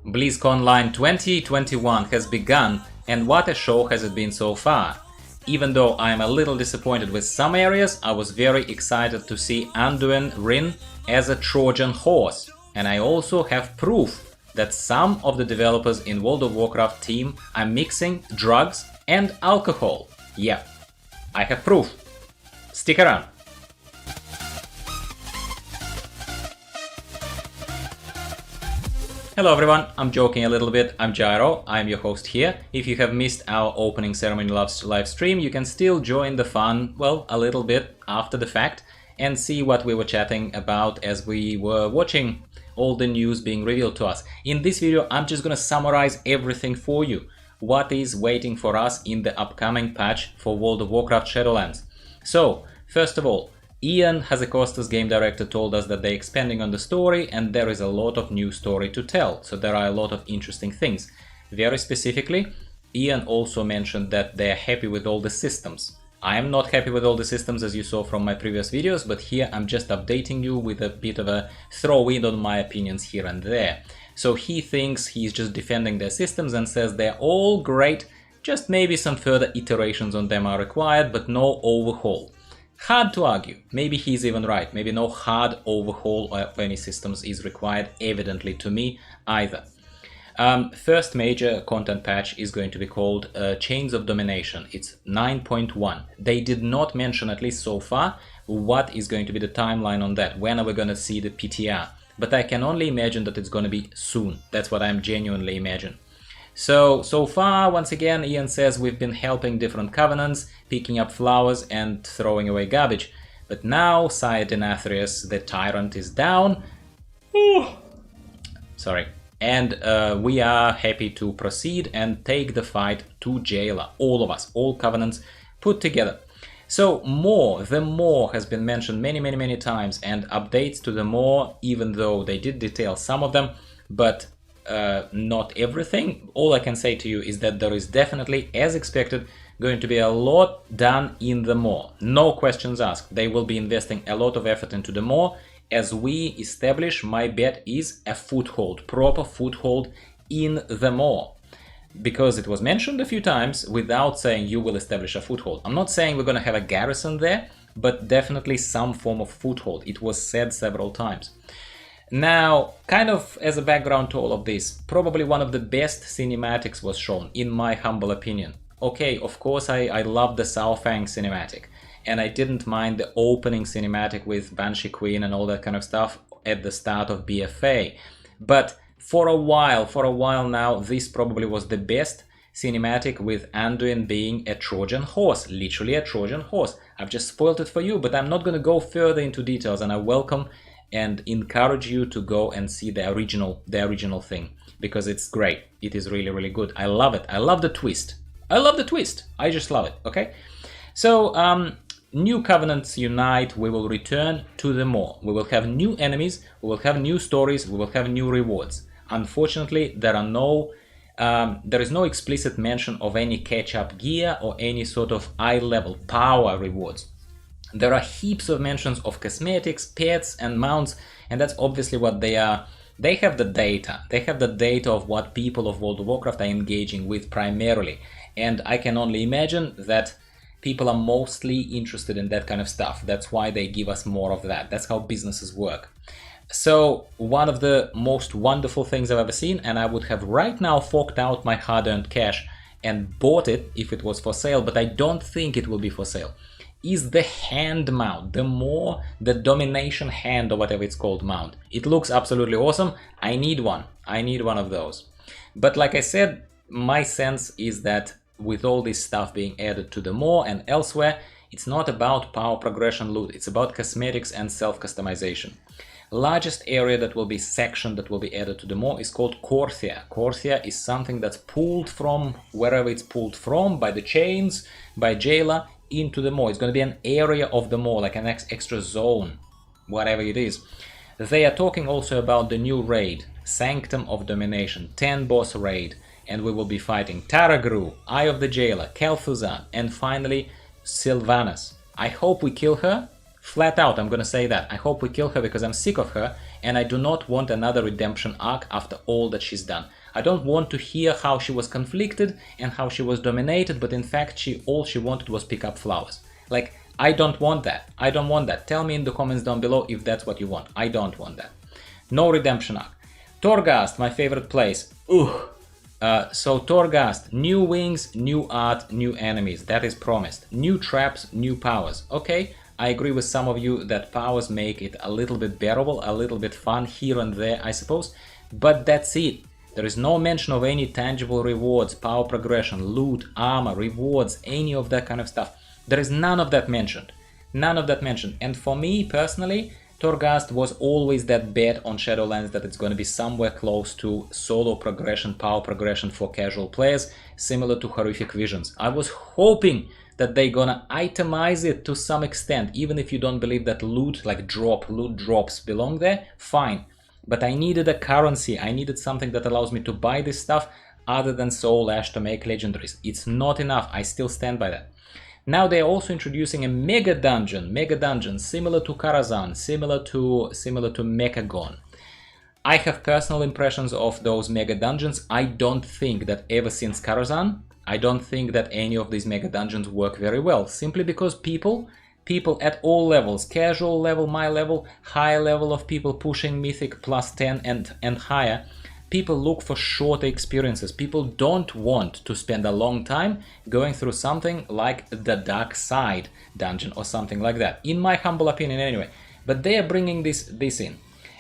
BlizzConline 2021 has begun, and what a show has it been so far. Even though I am a little disappointed with some areas, I was very excited to see Anduin Rin as a Trojan horse, and I also have proof that some of the developers in World of Warcraft team are mixing drugs and alcohol. Yeah, I have proof. Stick around. Hello everyone, I'm joking a little bit, I'm Gyro, I'm your host here. If you have missed our opening ceremony live stream, you can still join the fun, well, a little bit after the fact, and see what we were chatting about as we were watching all the news being revealed to us. In this video, I'm just gonna summarize everything for you. What is waiting for us in the upcoming patch for World of Warcraft Shadowlands. So, first of all, Ian Hazzikostas, game director, told us that they're expanding on the story and there is a lot of new story to tell, so there are a lot of interesting things. Very specifically, Ian also mentioned that they're happy with all the systems. I am not happy with all the systems, as you saw from my previous videos, but here I'm just updating you with a bit of a throw-in on my opinions here and there. So he thinks he's just defending their systems and says they're all great, just maybe some further iterations on them are required, but no overhaul. Hard to argue, maybe he's even right, maybe no hard overhaul of any systems is required, evidently to me either. First major content patch is going to be called Chains of Domination. It's 9.1. They did not mention, at least so far, what is going to be the timeline on that, when are we going to see the PTR, but I can only imagine that it's going to be soon. That's what I'm genuinely imagining. So far, once again, Ian says we've been helping different covenants, picking up flowers and throwing away garbage. But now, Sire Denathrius, the tyrant, is down. Sorry. And we are happy to proceed and take the fight to Jailer. All of us, all covenants put together. So the more has been mentioned many times, and updates to the more, even though they did detail some of them, but not everything. All I can say to you is that there is definitely, as expected, going to be a lot done in the more. No questions asked. They will be investing a lot of effort into the more as we establish, my bet is, a foothold, proper foothold in the more. Because it was mentioned a few times without saying you will establish a foothold. I'm not saying we're going to have a garrison there, but definitely some form of foothold. It was said several times. Now, kind of as a background to all of this, probably one of the best cinematics was shown, in my humble opinion. Okay, of course I love the Saurfang cinematic, and I didn't mind the opening cinematic with Banshee Queen and all that kind of stuff at the start of BFA. But for a while now, this probably was the best cinematic with Anduin being a Trojan horse, literally a Trojan horse. I've just spoiled it for you, but I'm not going to go further into details, and I welcome and encourage you to go and see the original thing, because it's great. It is really good. I love it. I love the twist. I just love it. Okay, so new covenants unite. We will return to the more. We will have new enemies. We will have new stories. We will have new rewards. Unfortunately, there is no explicit mention of any catch-up gear or any sort of eye-level power rewards. There are heaps of mentions of cosmetics, pets and mounts, and that's obviously what they are. They have the data. They have the data of what people of World of Warcraft are engaging with primarily. And I can only imagine that people are mostly interested in that kind of stuff. That's why they give us more of that. That's how businesses work. So one of the most wonderful things I've ever seen, and I would have right now forked out my hard-earned cash and bought it if it was for sale, but I don't think it will be for sale, is the hand mount, the domination hand or whatever it's called mount. It looks absolutely awesome. I need one of those. But like I said, my sense is that with all this stuff being added to the more and elsewhere, it's not about power progression loot, it's about cosmetics and self-customization. Largest area that will be section that will be added to the more is called KORTHIA. KORTHIA is something that's pulled from wherever it's pulled from, by the chains, by Jailer, into the more. It's going to be an area of the more, like an extra zone, whatever it is. They are talking also about the new raid, Sanctum of Domination, 10 boss raid, and we will be fighting Taragru, Eye of the Jailer, Kel'Thuzan, and finally Sylvanas. I hope we kill her. Flat out, I'm gonna say that. I hope we kill her because I'm sick of her, and I do not want another redemption arc after all that she's done. I don't want to hear how she was conflicted and how she was dominated, but in fact all she wanted was pick up flowers. Like, I don't want that. I don't want that. Tell me in the comments down below if that's what you want. I don't want that. No redemption arc. Torghast, my favorite place. Ugh. So Torghast, new wings, new art, new enemies. That is promised. New traps, new powers. Okay, I agree with some of you that powers make it a little bit bearable, a little bit fun here and there, I suppose. But that's it. There is no mention of any tangible rewards, power progression, loot, armor, rewards, any of that kind of stuff. There is none of that mentioned. None of that mentioned. And for me, personally, Torghast was always that bet on Shadowlands that it's going to be somewhere close to solo progression, power progression for casual players, similar to Horrific Visions. I was hoping that they're gonna itemize it to some extent, even if you don't believe that loot, like loot drops belong there, fine. But I needed a currency, I needed something that allows me to buy this stuff other than Soul Ash to make legendaries. It's not enough, I still stand by that. Now they're also introducing a mega dungeon similar to Karazhan, similar to Mechagon. I have personal impressions of those mega dungeons. I don't think that ever since Karazhan, I don't think that any of these mega dungeons work very well, simply because people at all levels, casual level, my level, high level of people pushing Mythic plus 10 and higher, people look for shorter experiences. People don't want to spend a long time going through something like the Dark Side dungeon or something like that, in my humble opinion anyway. But they are bringing this in.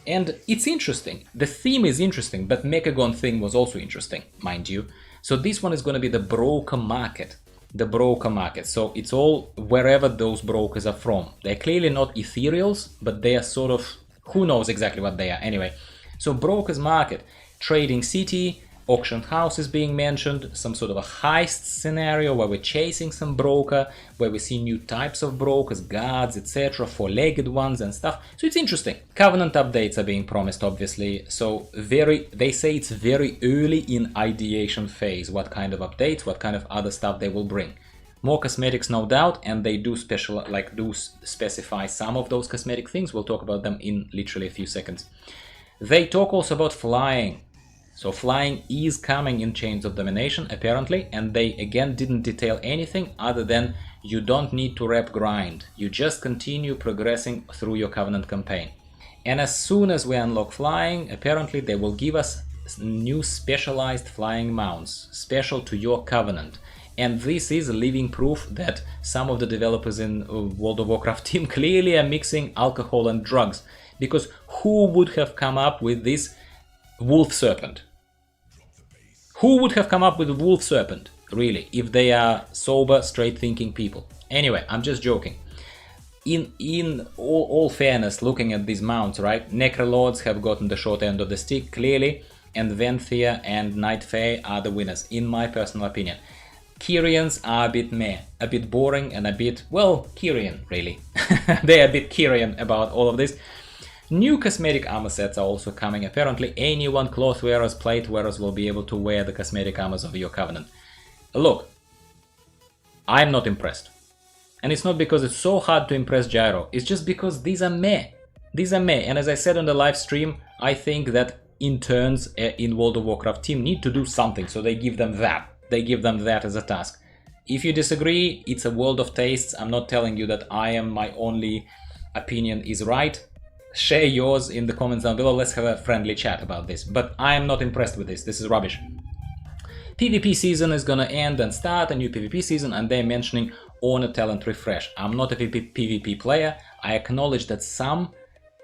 And it's interesting. The theme is interesting, but Mechagon thing was also interesting, mind you. So this one is going to be the broker market. The broker market. So it's all wherever those brokers are from. They're clearly not ethereals, but they are sort of, who knows exactly what they are anyway. So brokers market. Trading city, auction house is being mentioned, some sort of a heist scenario where we're chasing some broker, where we see new types of brokers, guards, etc., four-legged ones and stuff. So it's interesting. Covenant updates are being promised, obviously. So they say it's very early in ideation phase, what kind of updates, what kind of other stuff they will bring. More cosmetics, no doubt, and they do specify some of those cosmetic things. We'll talk about them in literally a few seconds. They talk also about flying. So flying is coming in Chains of Domination, apparently, and they again didn't detail anything other than you don't need to rep grind. You just continue progressing through your Covenant campaign. And as soon as we unlock flying, apparently they will give us new specialized flying mounts, special to your Covenant. And this is living proof that some of the developers in World of Warcraft team clearly are mixing alcohol and drugs. Because who would have come up with this Wolf Serpent? Who would have come up with a Wolf Serpent, really, if they are sober, straight-thinking people? Anyway, I'm just joking. In all fairness, looking at these mounts, right, Necrolords have gotten the short end of the stick, clearly, and Venthyr and Night Fae are the winners, in my personal opinion. Kyrians are a bit meh, a bit boring, and a bit, well, Kyrian, really. They are a bit Kyrian about all of this. New cosmetic armor sets are also coming. Apparently anyone, cloth wearers, plate wearers, will be able to wear the cosmetic armors of your Covenant. Look, I'm not impressed. And it's not because it's so hard to impress Gyro, it's just because these are meh. These are meh, and as I said on the live stream, I think that interns in World of Warcraft team need to do something, so they give them that. They give them that as a task. If you disagree, it's a world of tastes. I'm not telling you that my only opinion is right. Share yours in the comments down below, let's have a friendly chat about this. But I am not impressed with this is rubbish. PvP season is gonna end and start a new PvP season, and they're mentioning Honor Talent Refresh. I'm not a PvP player, I acknowledge that some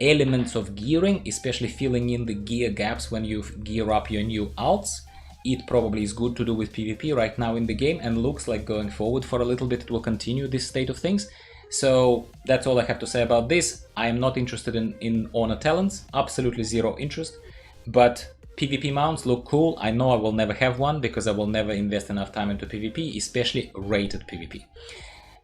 elements of gearing, especially filling in the gear gaps when you gear up your new alts, it probably is good to do with PvP right now in the game, and looks like going forward for a little bit it will continue this state of things. So that's all I have to say about this. I am not interested in Honor Talents, absolutely zero interest, but PvP mounts look cool. I know I will never have one because I will never invest enough time into PvP, especially rated PvP.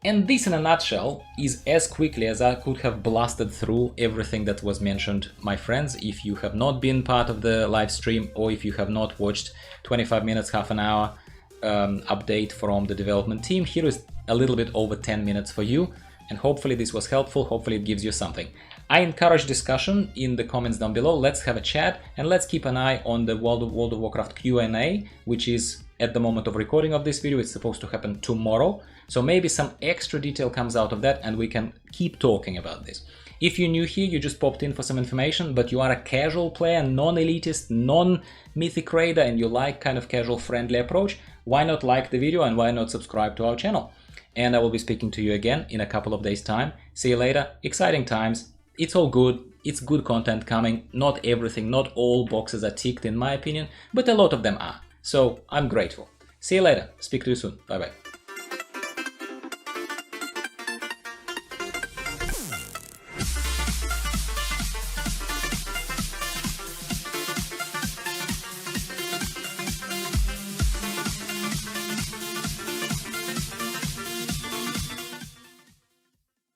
And this in a nutshell is as quickly as I could have blasted through everything that was mentioned, my friends. If you have not been part of the live stream, or if you have not watched 25 minutes, half an hour update from the development team, here is a little bit over 10 minutes for you. and hopefully this was helpful, hopefully it gives you something. I encourage discussion in the comments down below. Let's have a chat and let's keep an eye on the World of Warcraft Q&A, which is at the moment of recording of this video. It's supposed to happen tomorrow. So maybe some extra detail comes out of that and we can keep talking about this. If you're new here, you just popped in for some information, but you are a casual player, non-elitist, non-mythic raider, and you like kind of casual friendly approach, why not like the video and why not subscribe to our channel? And I will be speaking to you again in a couple of days' time. See you later. Exciting times. It's all good. It's good content coming. Not everything, not all boxes are ticked in my opinion, but a lot of them are. So I'm grateful. See you later. Speak to you soon. Bye bye.